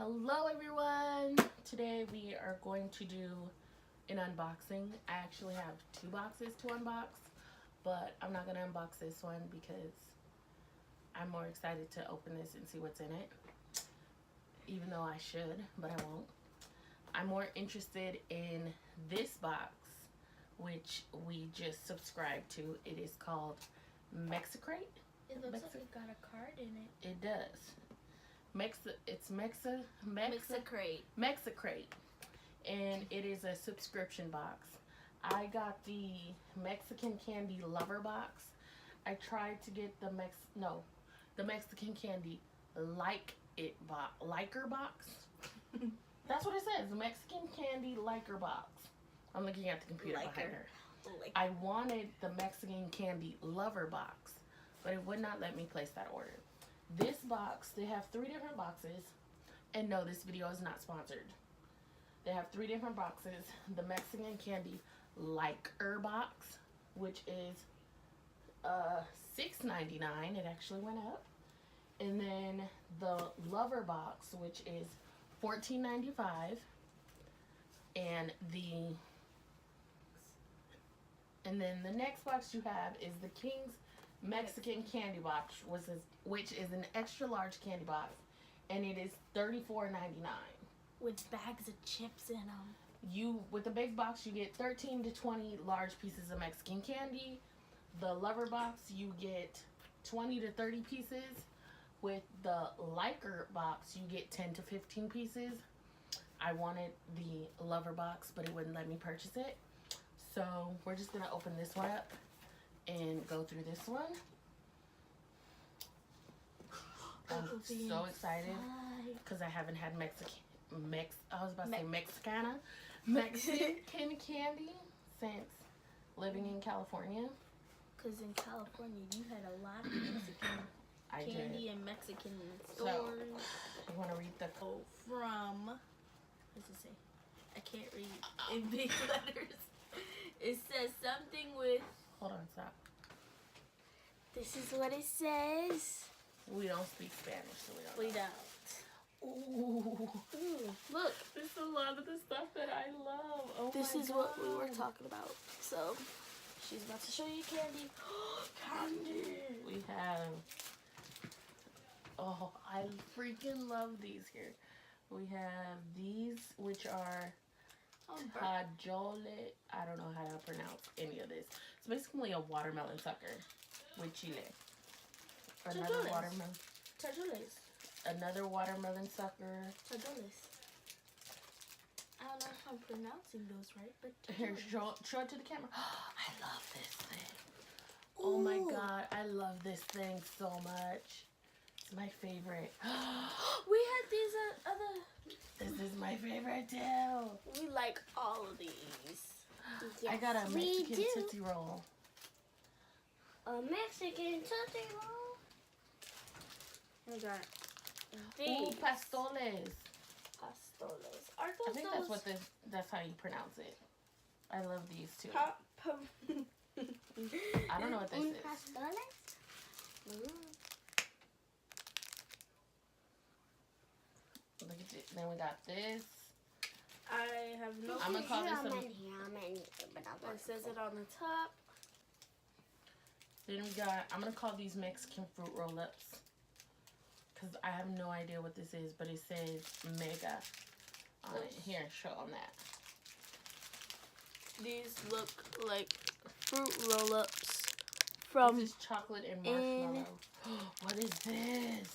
Hello everyone! Today we are going to do an unboxing. I actually have two boxes to unbox, but I'm not going to unbox this one because I'm more excited to open this and see what's in it. Even though I should, but I won't. I'm more interested in this box, which we just subscribed to. It is called mexicrate. It looks like it got a card in it. It does. Mexicrate, and it is a subscription box. I got the Mexican candy lover box. I tried to get the Mexican candy liker box. That's what it says, Mexican candy liker box. I'm looking at the computer behind her. I wanted the Mexican candy lover box, but it would not let me place that order. This box, they have 3 different boxes, and no, this video is not sponsored. They have 3 different boxes. The Mexican candy liker box, which is $6.99. It actually went up. And then the lover box, which is $14.95. And then the next box you have is the King's Mexican candy box, which is an extra large candy box, and it is $34.99 with bags of chips in them. With the big box, you get 13 to 20 large pieces of Mexican candy. The lover box, you get 20 to 30 pieces. With the liker box, you get 10 to 15 pieces. I wanted the lover box, but it wouldn't let me purchase it, so we're just gonna open this one up and go through this one. I'm so excited because I haven't had Mexican candy since living in California. Because in California you had a lot of Mexican candy and Mexican stores. So, you want to read the code? From, what does it say? I can't read in big letters. It says something with... Hold on, stop. This is what it says. We don't speak Spanish, so we don't. Ooh. Look. This is a lot of the stuff that I love. Oh, this is God. what we were talking about. So, she's about to show you candy. Candy. We have... Oh, I freaking love these here. We have these, which are... Tajole. I don't know how to pronounce any of this. It's basically a watermelon sucker with chile. Another watermelon. Tajoles. Another watermelon sucker. Tajoles. I don't know if I'm pronouncing those right, but here, show it to the camera. I love this thing. Oh my God, I love this thing so much. It's my favorite. We had these other. This is my favorite too. We like all of these. Yes, I got a Mexican Tootsie Roll. A Mexican Tootsie Roll. I got these. Ooh, pastoles. Pastoles. Are those I think that's how you pronounce it. I love these too. I don't know what this is. Pastoles? Look at it. Then we got this. I have no I'm gonna call this it says it on the top. Then we got, I'm gonna call these Mexican fruit roll-ups because I have no idea what this is, but it says mega on it. Here, show them that. These look like fruit roll-ups from... This is chocolate and marshmallow. What is this?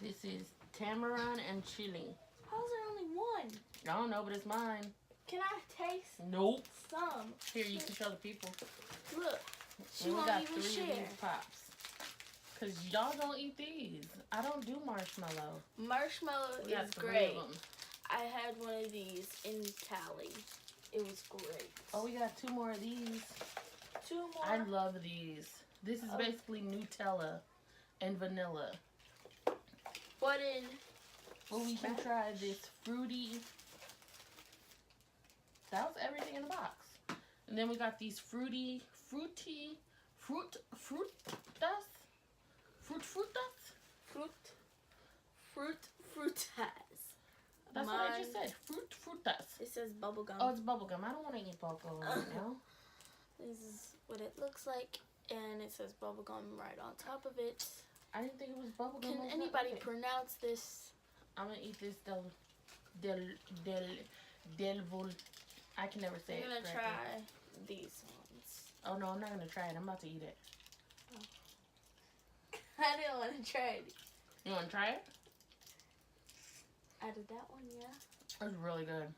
This is tamarind and chili. How's there only one? I don't know, but it's mine. Can I taste? Nope. Some. Here, you can show the people. Look, she we won't got even 3 share. of these pops. Because y'all don't eat these. I don't do marshmallow. Marshmallow is great. I had one of these in Cali. It was great. Oh, we got 2 more of these. 2 more? I love these. This is basically Nutella and vanilla. But in... Well, we can try this fruity... That was everything in the box. And then we got these fruit frutas. says bubblegum. Oh, it's bubblegum. I don't want to eat bubblegum right now. This is what it looks like, and it says bubblegum right on top of it. I didn't think it was bubblegum. Can anybody pronounce this? I'm gonna eat this del. I can never say it. I'm gonna try these ones. Oh no, I'm not gonna try it. I'm about to eat it. Oh. I didn't want to try it. You want to try it? Out of that one, yeah. It's really good.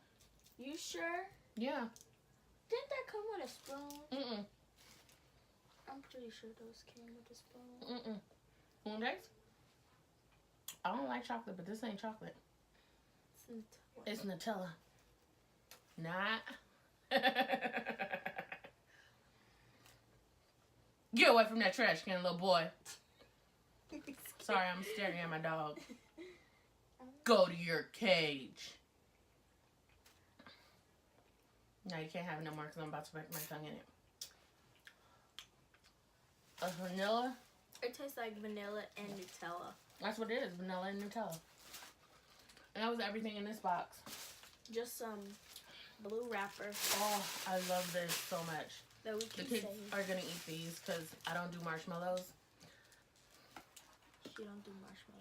You sure? Yeah. Didn't that come with a spoon? Mm-mm. I'm pretty sure those came with a spoon. Mm-mm. Want to taste? I don't like chocolate, but this ain't chocolate. It's Nutella. Nah. Get away from that trash can, little boy. Sorry, I'm staring at my dog. Go to your cage. No, you can't have it no more because I'm about to break my tongue in it. A vanilla. It tastes like vanilla and Nutella. That's what it is, vanilla and Nutella. And that was everything in this box. Just some blue wrapper. Oh, I love this so much. That we The can kids save. are going to eat these because I don't do marshmallows. She don't do marshmallows.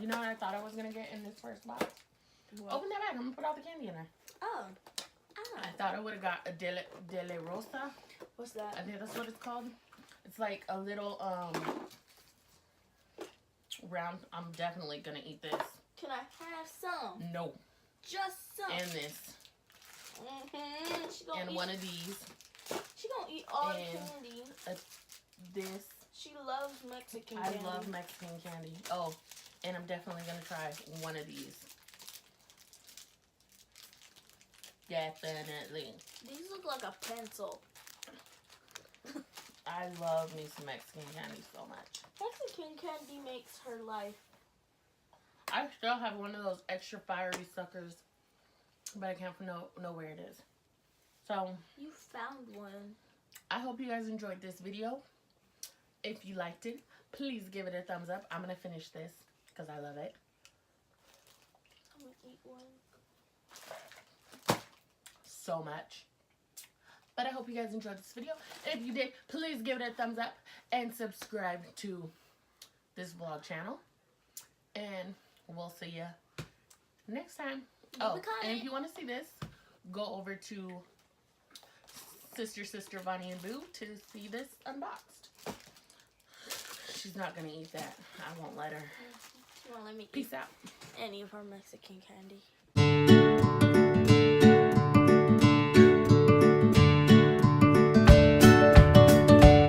You know what I thought I was going to get in this first box? What? Open that bag. I'm going to put all the candy in there. Oh. I thought I would have got a Dele Rosa. What's that? I think that's what it's called. It's like a little round. I'm definitely going to eat this. Can I have some? No. Just some. And this. She gonna And eat, one of these. she gonna eat all the and candy. This. She loves Mexican I candy. love Mexican candy. Oh, and I'm definitely going to try one of these. Definitely. These look like a pencil. I love me some Mexican candy so much. Mexican candy makes her life. I still have one of those extra fiery suckers, but I can't know where it is. So, You found one. I hope you guys enjoyed this video. If you liked it, please give it a thumbs up. I'm going to finish this because I love it. I'm gonna eat one. So much. But I hope you guys enjoyed this video. If you did, please give it a thumbs up and subscribe to this vlog channel. And we'll see you next time. Oh, and if you want to see this, go over to Sister Vonnie and Boo to see this unboxed. She's not going to eat that. I won't let her. She won't let me Peace eat out. any of her Mexican candy.